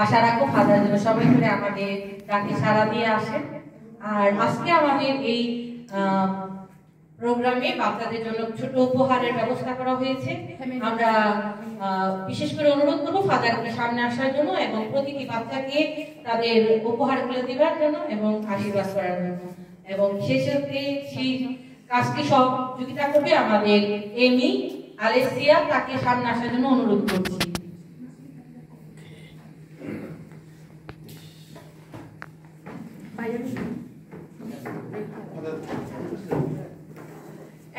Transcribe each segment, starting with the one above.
আশা রাখবো ফাদার যেন সবাই করে আমাদের ডাকে সাড়া দিয়ে আসেন। আর আজকে আমাদের এই প্রোগ্রামে বাচ্চাদের জন্য ছোট উপহারের ব্যবস্থা করা হয়েছে। আমরা বিশেষ করে অনুরোধ করবো ফাদারকে সামনে আসার জন্য এবং প্রতিটি বাচ্চাকে তাদের উপহারগুলো দেওয়ার জন্য এবং আশীর্বাদ করার জন্য, এবং শেষে সেই কাজটি সহযোগিতা করবে আমাদের এমি আলেসিয়া, তাকে সামনে আসার জন্য অনুরোধ করছি।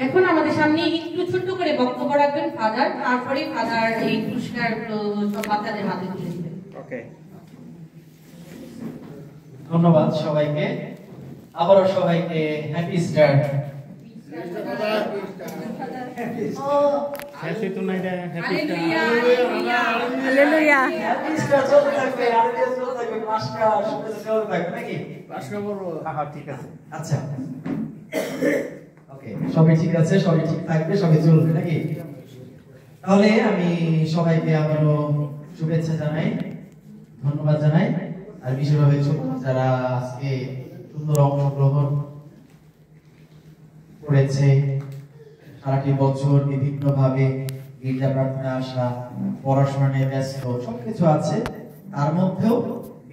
এখন আমাদের সামনে একটু ছোট্ট করে বক্তব্য রাখবেন ফাদার, তারপরে ফাদার এই পুরস্কার সব বাচ্চাদের হাতে তুলে দিবেন। ওকে, ধন্যবাদ সবাইকে। আবারও সবাইকে happy star. Happy to night, happy star, hallelujah, happy star চলতে থাকবে, আর চলতে থাকবে, পাঁচটা শুভেচ্ছা চলতে থাকবে নাকি? পাঁচটা বলবো। হ্যাঁ ঠিক আছে, আচ্ছা ওকে, সবাই ঠিক আছে, সবাই ঠিক থাকবে, সবাই চলবে নাকি? তাহলে আমি সবাইকে আবারও শুভেচ্ছা জানাই, ধন্যবাদ জানাই। আর বিশেষভাবে যারা আজকে সুন্দর অংশগ্রহণ করেছে, সারাটি বছর বিভিন্ন ভাবে গির্জা প্রার্থনা আসা, পড়াশোনা নিয়ে ব্যস্ত, সবকিছু আছে, তার মধ্যেও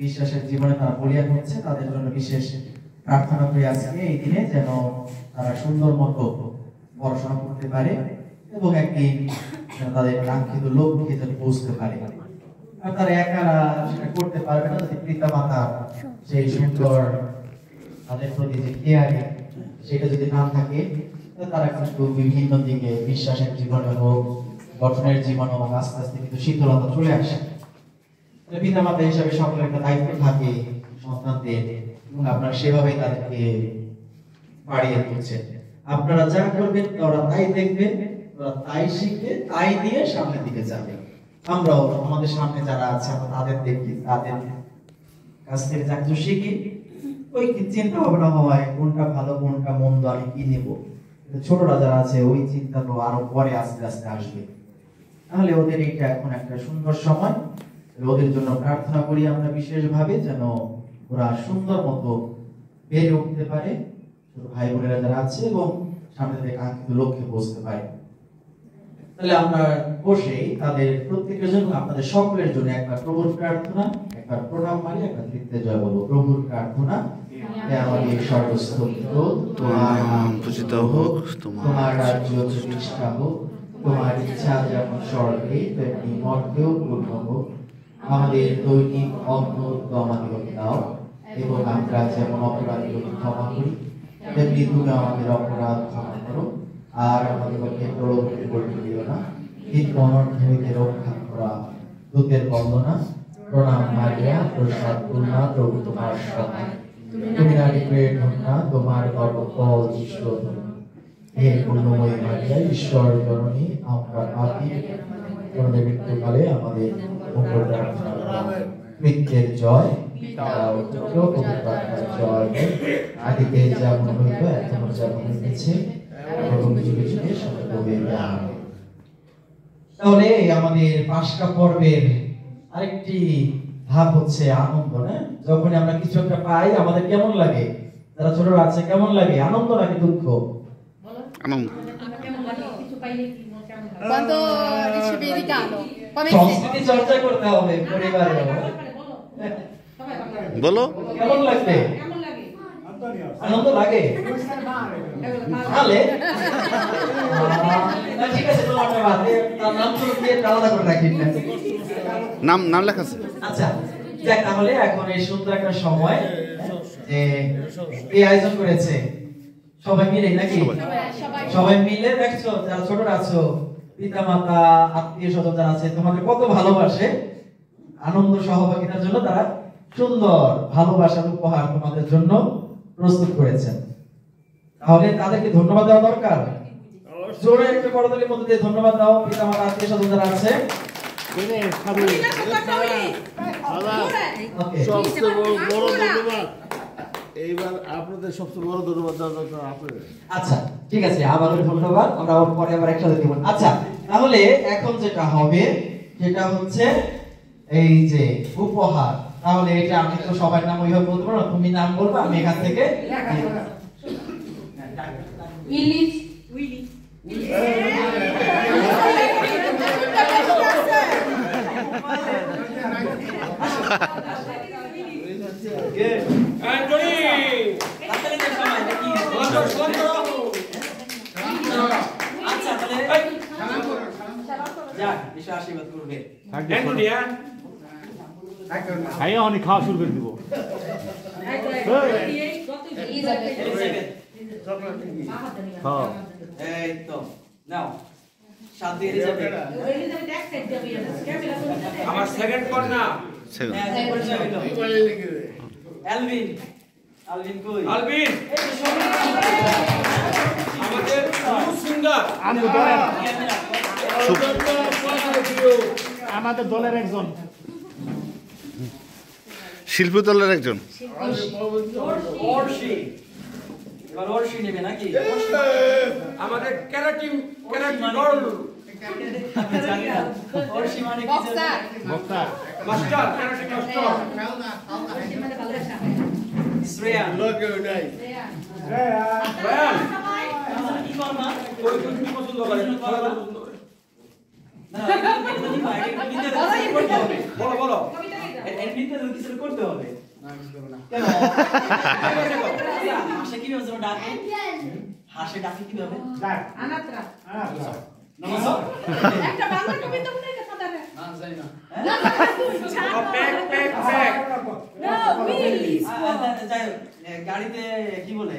বিশ্বাসের জীবনে তারা বলিয়ান হচ্ছে। তাদের জন্য বিশেষ প্রার্থনা করি আজকে এই দিনে যেন তারা সুন্দর মতো পড়াশোনা করতে পারে এবং একদিন তাদের কাঙ্ক্ষিত লক্ষ্যে যেন পৌঁছতে পারে। আর তারা একারা সেটা করতে পারবে না যদি পিতা মাতা সেই সুন্দর তাদের প্রতি যে কেয়ারিং সেটা যদি না থাকে, তারা কিন্তু বিভিন্ন দিকে বিশ্বাসের জীবনে হোক, গঠনের জীবনে হোক, আস্তে আস্তে কিন্তু শীতলতা চলে আসে। পিতা মাতা হিসাবে সকলের একটা দায়িত্ব থাকে সন্তানদের, এবং আপনারা সেভাবেই তাদেরকে বাড়িয়ে তুলছেন। আপনারা যা করবেন ওরা তাই দেখবে, ওরা তাই শিখবে, তাই দিয়ে সামনের দিকে যাবে। আমরাও আমাদের সামনে যারা আছে আমরা তাদের দেখি, তাদের কাছ থেকে যা কিছু শিখি, ওই চিন্তা ভাবনা হয় কোনটা ভালো কোনটা মন্দ, আমি কি নেব। ছোটরা যারা আছে ওই চিন্তা তো আরো পরে আস্তে আস্তে আসবে। তাহলে ওদের এইটা এখন একটা সুন্দর সময়, ওদের জন্য প্রার্থনা করি আমরা বিশেষভাবে যেন ওরা সুন্দর মতো বেড়ে উঠতে পারে, ছোট ভাই বোনেরা যারা আছে, এবং সামনে থেকে কাঙ্ক্ষিত লক্ষ্যে পৌঁছতে পারে। তাহলে আমরা বসেই তাদের প্রত্যেকের জন্য, আপনাদের সকলের জন্য একবার প্রভুর প্রার্থনা, একবার প্রণাম মারি, একবার তৃতীয় জয় বলবো। প্রভুর প্রার্থনা। হে আমাদের সর্বস্তম্ভ, তোমার নাম পূজিত হোক, তোমার রাজ্য প্রতিষ্ঠা হোক, তোমার ইচ্ছা যেমন স্বর্গে তেমনি মর্তেও পূর্ণ হোক। আমাদের দৈনিক অন্ন আমাদেরকে দাও, এবং আমরা যেমন অপরাধীকে ক্ষমা করি তেমনি তুমি আমাদের অপরাধ ক্ষমা করো, আর আমাদেরকে প্রলোভনে পড়তে দিও না, কিন্তু অনর্থ হইতে রক্ষা করা। দূতের বন্দনা। প্রণাম মারিয়া, প্রসাদ পূর্ণা, প্রভু তোমার সঙ্গে, তুমি নারীদের ধন্যা, তোমার গর্ভফল যিশু ধন্য। হে পূর্ণময়ী মারিয়া, ঈশ্বর জননী, আমরা পাপী, তোমাদের মৃত্যুকালে আমাদের মঙ্গল প্রার্থনা করো। মৃত্যুর জয়, পিতা ও পুত্র ও পবিত্র আত্মার জয়। আদিতে যেমন হইল এখন যেমন হইতেছে এবং যুগে যুগে সত্য হইবে। আমেন। তাহলে আমাদের পাঁচটা পর্বের আরেকটি ভাব হচ্ছে আনন্দ, না? যখন আমরা কিছু একটা পাই আমাদের কেমন লাগে? যারা ছোটরা আছে কেমন লাগে? আনন্দ নাকি দুঃখ? আনন্দ। Quando ricevi il regalo, come সংস্কৃতি চর্চা করতে হবে পরিবারে। বলো, কেমন লাগবে? আনন্দ লাগে? তাহলে ঠিক আছে, তোমার তার নাম তো দিয়ে আলাদা করে রাখি। নাম নাম লেখা আছে। আচ্ছা যাক, তাহলে এখন এই সুন্দর একটা সময় যে এই আয়োজন করেছে সবাই মিলে নাকি? সবাই মিলে দেখছো যারা ছোটরা আছো, পিতা মাতা আত্মীয় স্বজন যারা আছে, তোমাদের কত ভালোবাসে। আনন্দ সহভাগিতার জন্য তারা সুন্দর ভালোবাসার উপহার তোমাদের জন্য প্রস্তুত করেছেন। তাহলে তাদেরকে ধন্যবাদ দেওয়া দরকার। জোরে একটা করতালির মধ্যে দিয়ে ধন্যবাদ দাও পিতা মাতা আত্মীয় স্বজন যারা আছে। সবচেয়ে বড় ধন্যবাদ এইবার আপনাদের, সবচেয়ে বড় ধন্যবাদ দেওয়া আপনাদের। আচ্ছা ঠিক আছে, আবার ধন্যবাদ, আমরা পরে আবার একসাথে দেব। আচ্ছা তাহলে এখন যেটা হবে সেটা হচ্ছে এই যে উপহার, তাহলে এটা আমি তো সবার নাম ওইভাবে বলতে পারবো না, তুমি নাম বলবে, আমি এখান থেকে ইলিশ খাইয়া অনেক খাওয়া শুরু করে দিব। হ্যাঁ এই তো নাও শান্তি এলিজাবেথ আমার সেকেন্ড পর না এলভিন আলভিন কই আলবিন আমাদের সিঙ্গার আমাদের দলের একজন শিল্পী দলের একজন অর্শি, এবার অর্শি নেবে নাকি? আমাদের ক্যারাটি মানে গর্ল আমি জানি না। অর্শি মানে কি জানো? Boxer. বক্তা master karate master Shreya Ryan কি মামা? ওই কি পছন্দ করে খেলা পছন্দ করে না, এটা তো কি ভাই, এটা নিতে করতে হবে। বলো বলো এর নিতে কিছু করতে হবে। কেন? হাসে কিভাবে যেন ডাকে? হাসে ডাকে কিভাবে? আনাত্রা নমস্কার। একটা বাংলা কবিতা মনে কথা জানে pack pack pack No, please. যাই হোক, গাড়িতে কি বলে